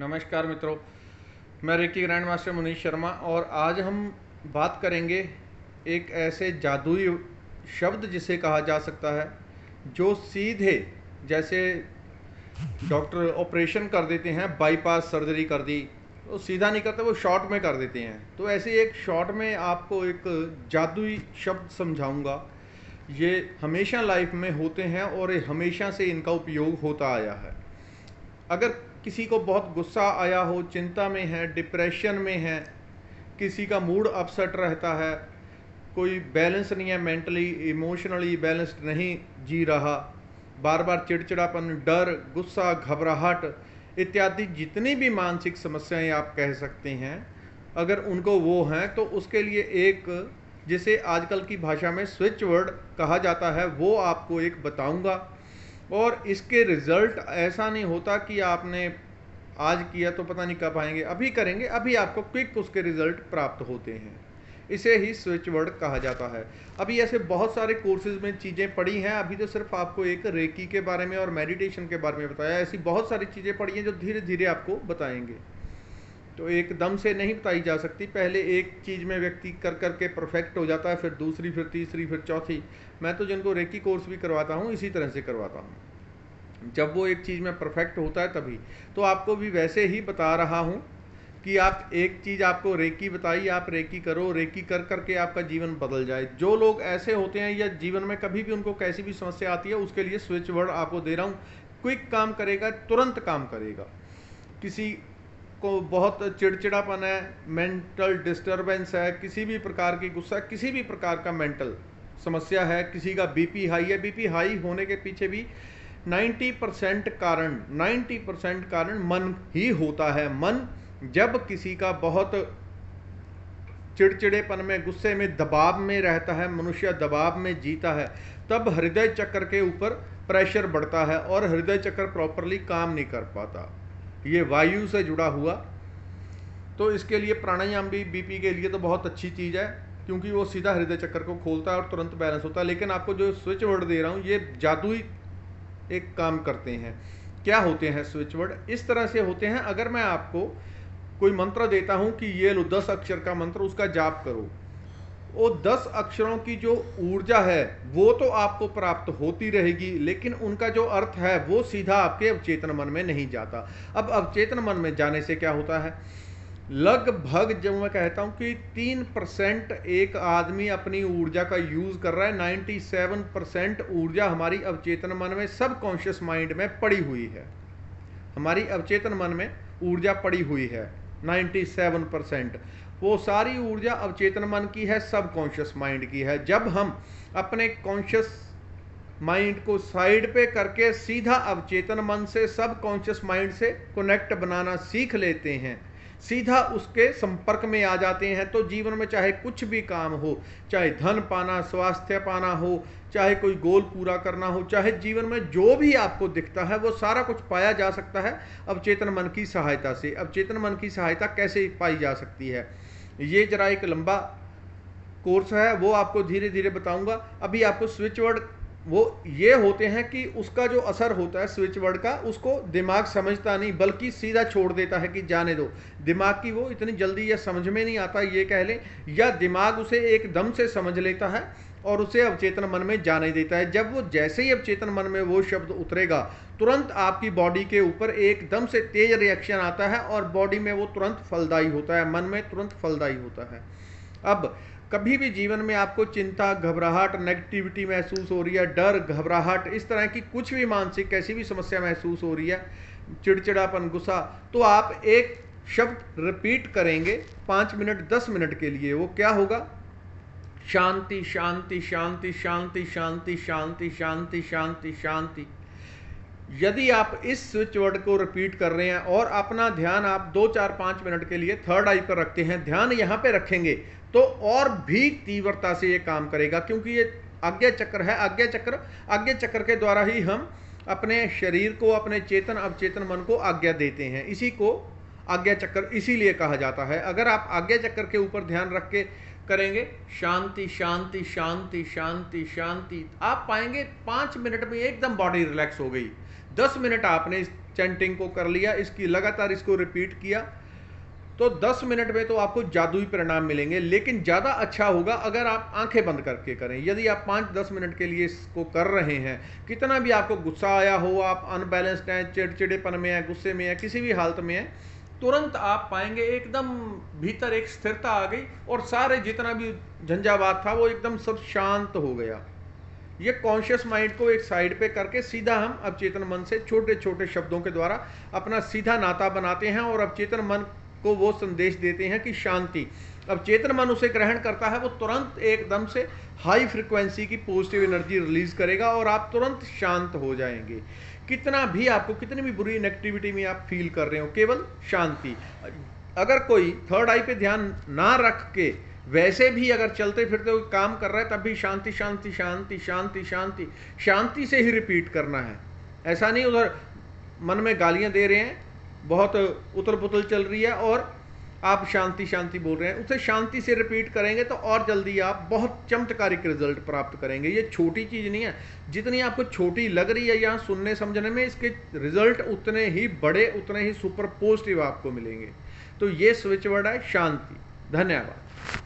नमस्कार मित्रों, मैं reiki grand master Munish Sharma और आज हम बात करेंगे एक ऐसे जादुई शब्द जिसे कहा जा सकता है जो सीधे जैसे डॉक्टर ऑपरेशन कर देते हैं, बाईपास सर्जरी कर दी तो सीधा नहीं करते, वो शॉर्ट में कर देते हैं। तो ऐसे एक शॉर्ट में आपको एक जादुई शब्द समझाऊंगा। ये हमेशा लाइफ में होते हैं और ये हमेशा से इनका उपयोग होता आया है। अगर किसी को बहुत गुस्सा आया हो, चिंता में है, डिप्रेशन में है, किसी का मूड अपसेट रहता है, कोई बैलेंस नहीं है, मेंटली इमोशनली बैलेंस्ड नहीं जी रहा, बार बार चिड़चिड़ापन, डर, गुस्सा, घबराहट इत्यादि जितनी भी मानसिक समस्याएं आप कह सकते हैं, अगर उनको वो हैं तो उसके लिए एक, जिसे आजकल की भाषा में स्विच वर्ड कहा जाता है, वो आपको एक बताऊंगा। और इसके रिजल्ट ऐसा नहीं होता कि आपने आज किया तो पता नहीं कब आएंगे, अभी करेंगे, अभी आपको क्विक उसके रिजल्ट प्राप्त होते हैं। इसे ही स्विच वर्ड कहा जाता है। अभी ऐसे बहुत सारे कोर्सेज में चीज़ें पढ़ी हैं, अभी तो सिर्फ आपको एक रेकी के बारे में और मेडिटेशन के बारे में बताया। ऐसी बहुत सारी चीज़ें पढ़ी हैं जो धीरे धीरे आपको बताएंगे, तो एकदम से नहीं बताई जा सकती। पहले एक चीज़ में व्यक्ति कर करके परफेक्ट हो जाता है, फिर दूसरी, फिर तीसरी, फिर चौथी। मैं तो जिनको रेकी कोर्स भी करवाता हूँ इसी तरह से करवाता हूँ। जब वो एक चीज़ में परफेक्ट होता है तभी तो आपको भी वैसे ही बता रहा हूँ कि आप एक चीज़ आपको रेकी बताई, आप रेकी करो, रेकी कर करके आपका जीवन बदल जाए। जो लोग ऐसे होते हैं या जीवन में कभी भी उनको कैसी भी समस्या आती है, उसके लिए स्विच वर्ड आपको दे रहा हूँ। क्विक काम करेगा, तुरंत काम करेगा। किसी को बहुत चिड़चिड़ापन है, मेंटल डिस्टरबेंस है, किसी भी प्रकार की गुस्सा, किसी भी प्रकार का मेंटल समस्या है, किसी का बीपी हाई है, बीपी हाई होने के पीछे भी 90% कारण मन ही होता है। मन जब किसी का बहुत चिड़चिड़ेपन में, गुस्से में, दबाव में रहता है, मनुष्य दबाव में जीता है, तब हृदय चक्र के ऊपर प्रेशर बढ़ता है और हृदय चक्र प्रॉपरली काम नहीं कर पाता। ये वायु से जुड़ा हुआ, तो इसके लिए प्राणायाम भी बीपी के लिए तो बहुत अच्छी चीज़ है, क्योंकि वो सीधा हृदय चक्र को खोलता है और तुरंत बैलेंस होता है। लेकिन आपको जो स्विच वर्ड दे रहा हूँ, ये जादुई एक काम करते हैं। क्या होते हैं स्विच वर्ड? इस तरह से होते हैं, अगर मैं आपको कोई मंत्र देता हूं कि ये लो 10 अक्षर का मंत्र, उसका जाप करो, वो 10 अक्षरों की जो ऊर्जा है वो तो आपको प्राप्त होती रहेगी, लेकिन उनका जो अर्थ है वो सीधा आपके अवचेतन मन में नहीं जाता। अब अवचेतन मन में जाने से क्या होता है, लगभग जब मैं कहता हूं कि 3% एक आदमी अपनी ऊर्जा का यूज कर रहा है, 97% ऊर्जा हमारी अवचेतन मन में, सब कॉन्शियस माइंड में पड़ी हुई है। हमारी अवचेतन मन में ऊर्जा पड़ी हुई है 97%। वो सारी ऊर्जा अवचेतन मन की है, सब कॉन्शियस माइंड की है। जब हम अपने कॉन्शियस माइंड को साइड पे करके सीधा अवचेतन मन से, सब कॉन्शियस माइंड से कनेक्ट बनाना सीख लेते हैं, सीधा उसके संपर्क में आ जाते हैं, तो जीवन में चाहे कुछ भी काम हो, चाहे धन पाना, स्वास्थ्य पाना हो, चाहे कोई गोल पूरा करना हो, चाहे जीवन में जो भी आपको दिखता है वो सारा कुछ पाया जा सकता है अवचेतन मन की सहायता से। अवचेतन मन की सहायता कैसे पाई जा सकती है, ये जरा एक लंबा कोर्स है, वो आपको धीरे धीरे बताऊंगा। अभी आपको स्विच वर्ड वो ये होते हैं कि उसका जो असर होता है स्विच वर्ड का, उसको दिमाग समझता नहीं, बल्कि सीधा छोड़ देता है कि जाने दो। दिमाग की वो इतनी जल्दी या समझ में नहीं आता ये कह लें, या दिमाग उसे एकदम से समझ लेता है और उसे अवचेतन मन में जाने देता है। जब वो जैसे ही अवचेतन मन में वो शब्द उतरेगा, तुरंत आपकी बॉडी के ऊपर एकदम से तेज रिएक्शन आता है और बॉडी में वो तुरंत फलदायी होता है, मन में तुरंत फलदायी होता है। अब कभी भी जीवन में आपको चिंता, घबराहट, नेगेटिविटी महसूस हो रही है, डर, घबराहट, इस तरह की कुछ भी मानसिक कैसी भी समस्या महसूस हो रही है, चिड़चिड़ापन, गुस्सा, तो आप एक शब्द रिपीट करेंगे 5 मिनट 10 मिनट के लिए। वो क्या होगा? शांति शांति शांति शांति शांति शांति शांति शांति शांति। यदि आप इस स्विच वर्ड को रिपीट कर रहे हैं और अपना ध्यान आप 2 4 5 मिनट के लिए थर्ड आई पर रखते हैं, ध्यान यहां पे रखेंगे, तो और भी तीव्रता से ये काम करेगा, क्योंकि ये आज्ञा चक्र है। आज्ञा चक्र के द्वारा ही हम अपने शरीर को, अपने चेतन अवचेतन मन को आज्ञा देते हैं। इसी को आज्ञा चक्र इसीलिए कहा जाता है। अगर आप आज्ञा चक्र के ऊपर ध्यान रख के करेंगे शांति शांति शांति शांति शांति, आप पाएंगे 5 मिनट में एकदम बॉडी रिलैक्स हो गई। 10 मिनट आपने चैंटिंग को कर लिया, इसकी लगातार इसको रिपीट किया, तो 10 मिनट में तो आपको जादुई परिणाम मिलेंगे। लेकिन ज़्यादा अच्छा होगा अगर आप आंखें बंद करके करें। यदि आप 5-10 मिनट के लिए इसको कर रहे हैं, कितना भी आपको गुस्सा आया हो, आप अनबैलेंस्ड हैं, चिड़चिड़ेपन में है, गुस्से में है, किसी भी हालत में है, तुरंत आप पाएंगे एकदम भीतर एक स्थिरता आ गई और सारे जितना भी झंझावात था वो एकदम सब शांत हो गया। ये कॉन्शियस माइंड को एक साइड पे करके सीधा हम अवचेतन मन से छोटे छोटे शब्दों के द्वारा अपना सीधा नाता बनाते हैं और अवचेतन मन को वो संदेश देते हैं कि शांति। अवचेतन मन उसे ग्रहण करता है, वो तुरंत एकदम से हाई फ्रिक्वेंसी की पॉजिटिव एनर्जी रिलीज करेगा और आप तुरंत शांत हो जाएंगे। कितना भी आपको कितनी भी बुरी नेगेटिविटी में आप फील कर रहे हो, केवल शांति। अगर कोई थर्ड आई पे ध्यान ना रख के वैसे भी अगर चलते फिरते हुए काम कर रहा है, तब भी शांति शांति शांति शांति शांति शांति से ही रिपीट करना है। ऐसा नहीं उधर मन में गालियां दे रहे हैं, बहुत उथल पुथल चल रही है और आप शांति शांति बोल रहे हैं, उसे शांति से रिपीट करेंगे तो और जल्दी आप बहुत चमत्कारिक रिजल्ट प्राप्त करेंगे। ये छोटी चीज़ नहीं है, जितनी आपको छोटी लग रही है यहाँ सुनने समझने में, इसके रिजल्ट उतने ही बड़े, उतने ही सुपर पॉजिटिव आपको मिलेंगे। तो ये स्विच वर्ड है शांति। धन्यवाद।